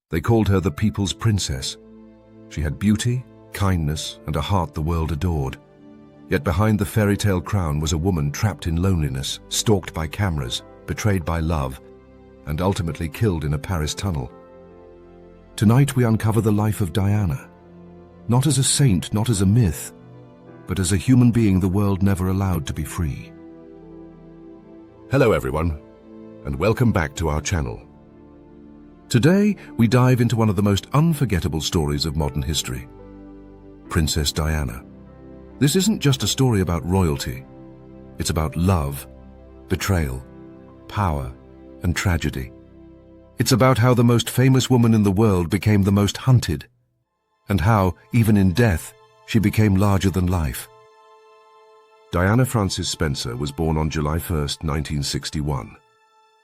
They called her the People's Princess. She had beauty, kindness, and a heart the world adored. Yet behind the fairy tale crown was a woman trapped in loneliness, stalked by cameras, betrayed by love, and ultimately killed in a Paris tunnel. Tonight we uncover the life of Diana, not as a saint, not as a myth, but as a human being the world never allowed to be free. Hello everyone, and welcome back to our channel. Today we dive into one of the most unforgettable stories of modern history, Princess Diana. This isn't just a story about royalty. It's about love, betrayal, power, and tragedy. It's about how the most famous woman in the world became the most hunted, and how, even in death, she became larger than life. Diana Frances Spencer was born on July 1st, 1961.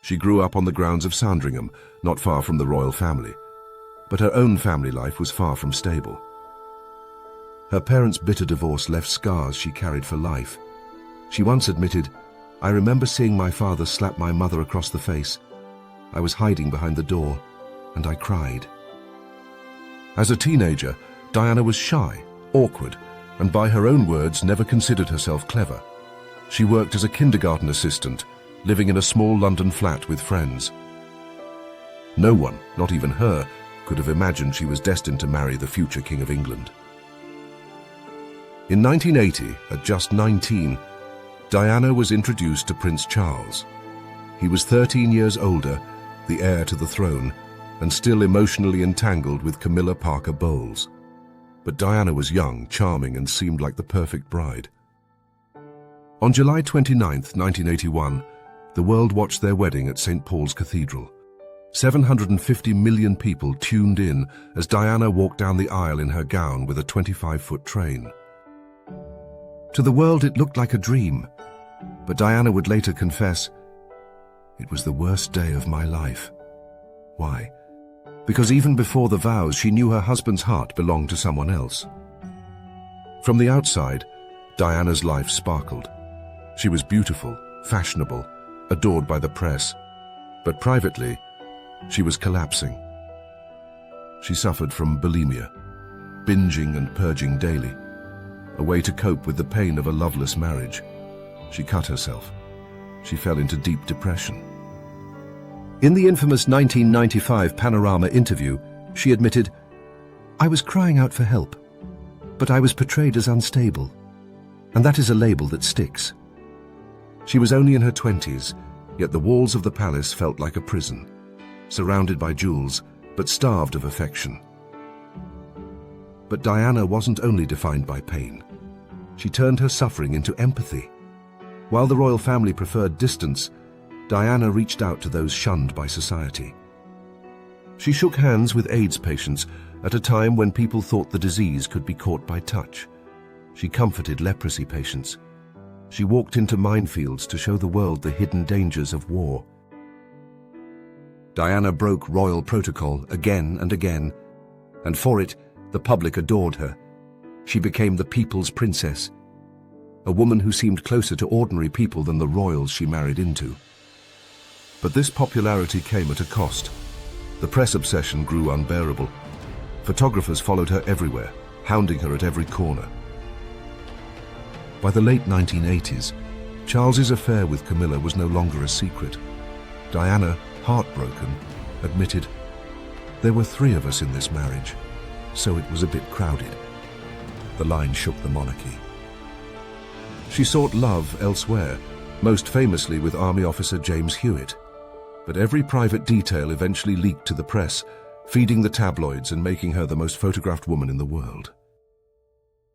She grew up on the grounds of Sandringham, not far from the royal family, but her own family life was far from stable. Her parents' bitter divorce left scars she carried for life. She once admitted, "I remember seeing my father slap my mother across the face. I was hiding behind the door, and I cried." As a teenager, Diana was shy, awkward, and by her own words, never considered herself clever. She worked as a kindergarten assistant, living in a small London flat with friends. No one, not even her, could have imagined she was destined to marry the future King of England. In 1980, at just 19, Diana was introduced to Prince Charles. He was 13 years older, the heir to the throne, and still emotionally entangled with Camilla Parker Bowles. But Diana was young, charming, and seemed like the perfect bride. On July 29, 1981, the world watched their wedding at St. Paul's Cathedral. 750 million people tuned in as Diana walked down the aisle in her gown with a 25-foot train. To the world it looked like a dream, but Diana would later confess, "It was the worst day of my life." Why? Because even before the vows, she knew her husband's heart belonged to someone else. From the outside, Diana's life sparkled. She was beautiful, fashionable, adored by the press, but privately, she was collapsing. She suffered from bulimia, binging and purging daily, a way to cope with the pain of a loveless marriage. She cut herself. She fell into deep depression. In the infamous 1995 Panorama interview, she admitted, "I was crying out for help, but I was portrayed as unstable, and that is a label that sticks." She was only in her 20s, yet the walls of the palace felt like a prison, surrounded by jewels, but starved of affection. But Diana wasn't only defined by pain. She turned her suffering into empathy. While the royal family preferred distance, Diana reached out to those shunned by society. She shook hands with AIDS patients at a time when people thought the disease could be caught by touch. She comforted leprosy patients. She walked into minefields to show the world the hidden dangers of war. Diana broke royal protocol again and again, and for it, the public adored her. She became the People's Princess, a woman who seemed closer to ordinary people than the royals she married into. But this popularity came at a cost. The press obsession grew unbearable. Photographers followed her everywhere, hounding her at every corner. By the late 1980s, Charles's affair with Camilla was no longer a secret. Diana, heartbroken, admitted, "There were 3 of us in this marriage, so it was a bit crowded." The line shook the monarchy. She sought love elsewhere, most famously with Army officer James Hewitt. But every private detail eventually leaked to the press, feeding the tabloids and making her the most photographed woman in the world.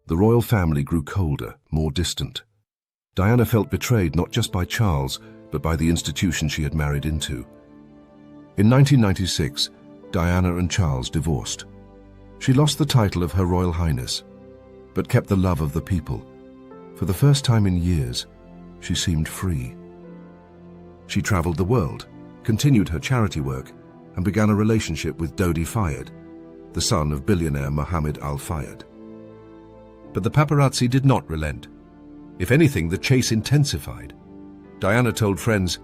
The royal family grew colder, more distant. Diana felt betrayed not just by Charles, but by the institution she had married into. In 1996, Diana and Charles divorced. She lost the title of Her Royal Highness, but kept the love of the people. For the first time in years, she seemed free. She traveled the world, continued her charity work, and began a relationship with Dodi Fayed, the son of billionaire Mohammed Al Fayed. But the paparazzi did not relent. If anything, the chase intensified. Diana told friends,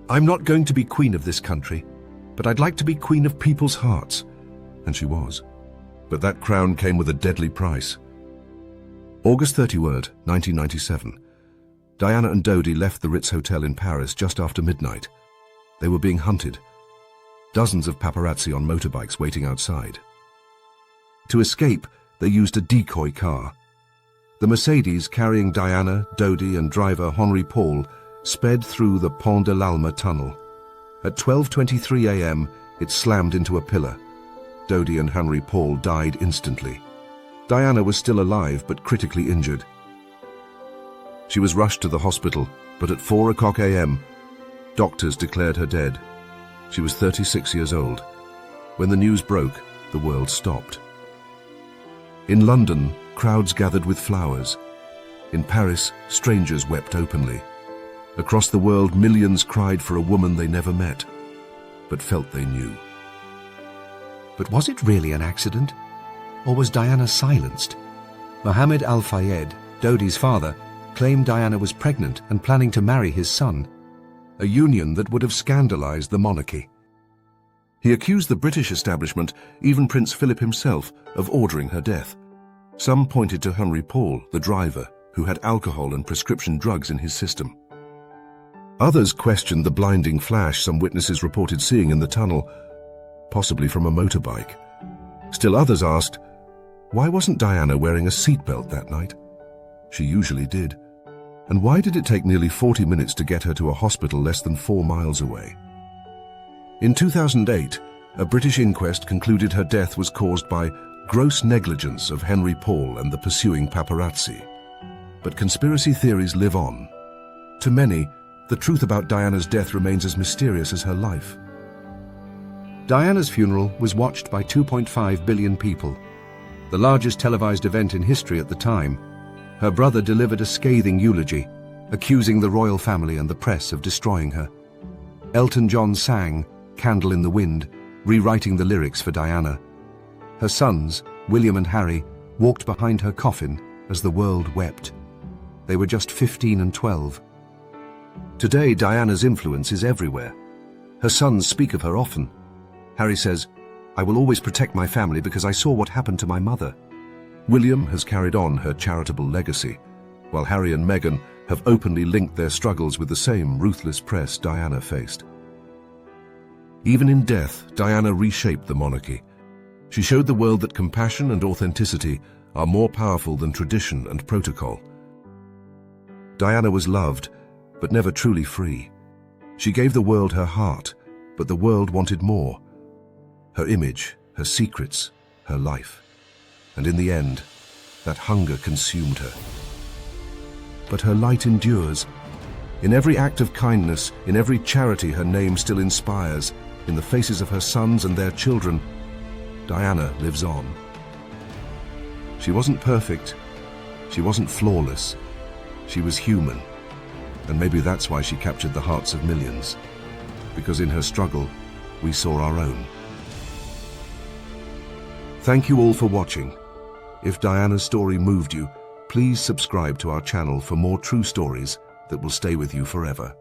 "I'm not going to be queen of this country, but I'd like to be queen of people's hearts, and she was. But that crown came with a deadly price. August 30th, 1997. Diana and Dodi left the Ritz Hotel in Paris just after midnight. They were being hunted. Dozens of paparazzi on motorbikes waiting outside. To escape, they used a decoy car. The Mercedes carrying Diana, Dodi and driver Henri Paul sped through the Pont de l'Alma tunnel. At 12:23 a.m., it slammed into a pillar. Dodi and Henri Paul died instantly. Diana was still alive but critically injured. She was rushed to the hospital, but at 4 a.m., doctors declared her dead. She was 36 years old. When the news broke, the world stopped. In London, crowds gathered with flowers. In Paris, strangers wept openly. Across the world, millions cried for a woman they never met, but felt they knew. But was it really an accident? Or was Diana silenced? Mohammed Al-Fayed, Dodi's father, claimed Diana was pregnant and planning to marry his son, a union that would have scandalized the monarchy. He accused the British establishment, even Prince Philip himself, of ordering her death. Some pointed to Henri Paul, the driver, who had alcohol and prescription drugs in his system. Others questioned the blinding flash some witnesses reported seeing in the tunnel, possibly from a motorbike. Still others asked, why wasn't Diana wearing a seatbelt that night? She usually did. And why did it take nearly 40 minutes to get her to a hospital less than 4 miles away? In 2008, a British inquest concluded her death was caused by gross negligence of Henri Paul and the pursuing paparazzi. But conspiracy theories live on. To many, the truth about Diana's death remains as mysterious as her life. Diana's funeral was watched by 2.5 billion people, the largest televised event in history at the time. Her brother delivered a scathing eulogy, accusing the royal family and the press of destroying her. Elton John sang "Candle in the Wind," rewriting the lyrics for Diana. Her sons, William and Harry, walked behind her coffin as the world wept. They were just 15 and 12. Today, Diana's influence is everywhere. Her sons speak of her often. Harry says, "I will always protect my family because I saw what happened to my mother." William has carried on her charitable legacy, while Harry and Meghan have openly linked their struggles with the same ruthless press Diana faced. Even in death, Diana reshaped the monarchy. She showed the world that compassion and authenticity are more powerful than tradition and protocol. Diana was loved, but never truly free. She gave the world her heart, but the world wanted more. Her image, her secrets, her life. And in the end, that hunger consumed her. But her light endures. In every act of kindness, in every charity her name still inspires, in the faces of her sons and their children, Diana lives on. She wasn't perfect. She wasn't flawless. She was human. And maybe that's why she captured the hearts of millions. Because in her struggle, we saw our own. Thank you all for watching. If Diana's story moved you, please subscribe to our channel for more true stories that will stay with you forever.